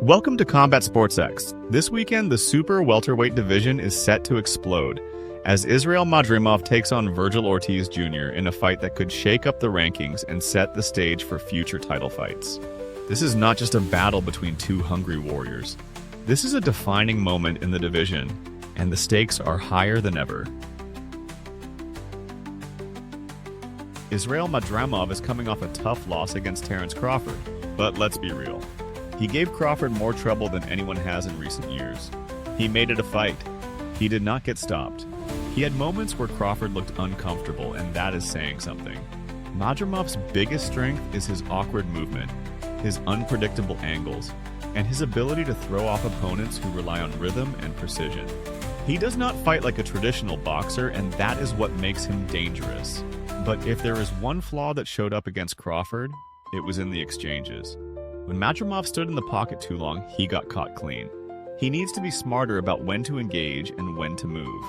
Welcome to Combat Sports X. This weekend, the super welterweight division is set to explode as Israil Madrimov takes on Vergil Ortiz Jr. in a fight that could shake up the rankings and set the stage for future title fights. This is not just a battle between two hungry warriors. This is a defining moment in the division, and the stakes are higher than ever. Israil Madrimov is coming off a tough loss against Terence Crawford, but let's be real. He gave Crawford more trouble than anyone has in recent years. He made it a fight. He did not get stopped. He had moments where Crawford looked uncomfortable, and that is saying something. Madrimov's biggest strength is his awkward movement, his unpredictable angles, and his ability to throw off opponents who rely on rhythm and precision. He does not fight like a traditional boxer, and that is what makes him dangerous. But if there is one flaw that showed up against Crawford, it was in the exchanges. When Madrimov stood in the pocket too long, he got caught clean. He needs to be smarter about when to engage and when to move.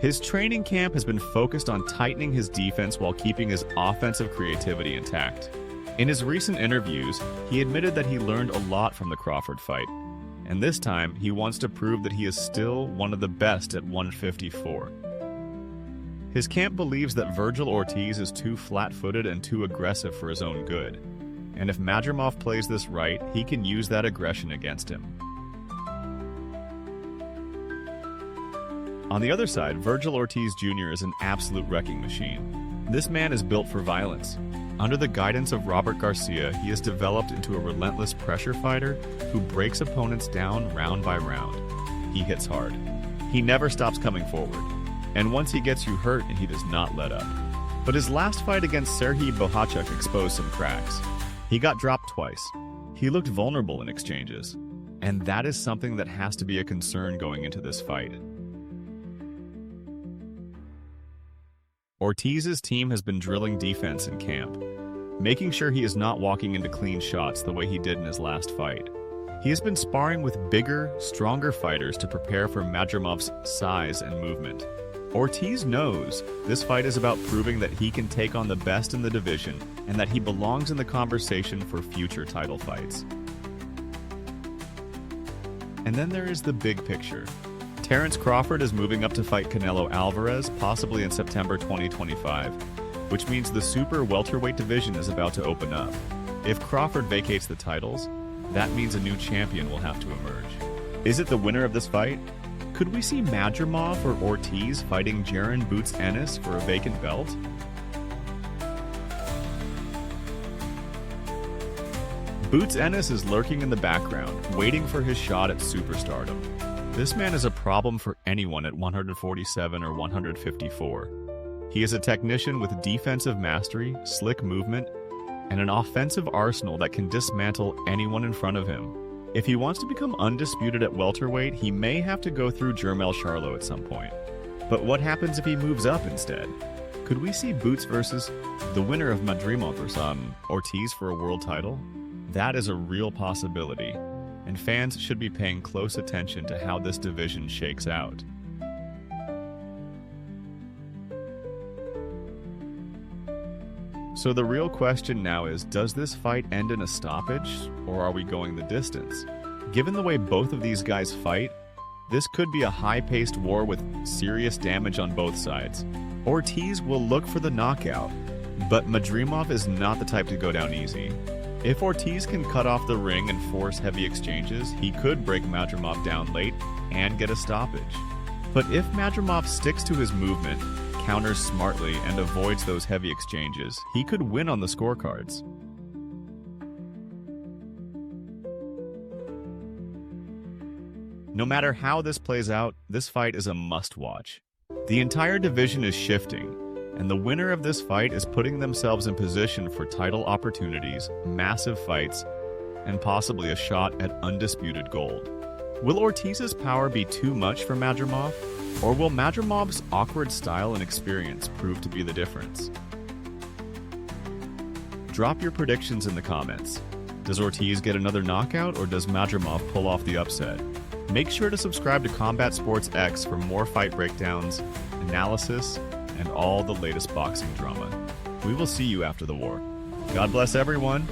His training camp has been focused on tightening his defense while keeping his offensive creativity intact. In his recent interviews, he admitted that he learned a lot from the Crawford fight, and this time he wants to prove that he is still one of the best at 154. His camp believes that Vergil Ortiz is too flat-footed and too aggressive for his own good, and if Madrimov plays this right, he can use that aggression against him. On the other side, Vergil Ortiz Jr. is an absolute wrecking machine. This man is built for violence. Under the guidance of Robert Garcia, he has developed into a relentless pressure fighter who breaks opponents down round by round. He hits hard. He never stops coming forward. And once he gets you hurt, he does not let up. But his last fight against Serhii Bohachuk exposed some cracks. He got dropped twice. He looked vulnerable in exchanges. And that is something that has to be a concern going into this fight. Ortiz's team has been drilling defense in camp, making sure he is not walking into clean shots the way he did in his last fight. He has been sparring with bigger, stronger fighters to prepare for Madrimov's size and movement. Ortiz knows this fight is about proving that he can take on the best in the division and that he belongs in the conversation for future title fights. And then there is the big picture. Terence Crawford is moving up to fight Canelo Alvarez, possibly in September 2025, which means the super welterweight division is about to open up. If Crawford vacates the titles, that means a new champion will have to emerge. Is it the winner of this fight? Could we see Madrimov or Ortiz fighting Jaron Boots Ennis for a vacant belt? Boots Ennis is lurking in the background, waiting for his shot at superstardom. This man is a problem for anyone at 147 or 154. He is a technician with defensive mastery, slick movement, and an offensive arsenal that can dismantle anyone in front of him. If he wants to become undisputed at welterweight, he may have to go through Jermell Charlo at some point. But what happens if he moves up instead? Could we see Boots versus the winner of Madrimov versus Ortiz for a world title? That is a real possibility, and fans should be paying close attention to how this division shakes out. So the real question now is, does this fight end in a stoppage, or are we going the distance? Given the way both of these guys fight, this could be a high-paced war with serious damage on both sides. Ortiz will look for the knockout, but Madrimov is not the type to go down easy. If Ortiz can cut off the ring and force heavy exchanges, he could break Madrimov down late and get a stoppage. But if Madrimov sticks to his movement, counters smartly, and avoids those heavy exchanges, he could win on the scorecards. No matter how this plays out, this fight is a must-watch. The entire division is shifting, and the winner of this fight is putting themselves in position for title opportunities, massive fights, and possibly a shot at undisputed gold. Will Ortiz's power be too much for Madrimov? Or will Madrimov's awkward style and experience prove to be the difference? Drop your predictions in the comments. Does Ortiz get another knockout, or does Madrimov pull off the upset? Make sure to subscribe to Combat Sports X for more fight breakdowns, analysis, and all the latest boxing drama. We will see you after the war. God bless everyone.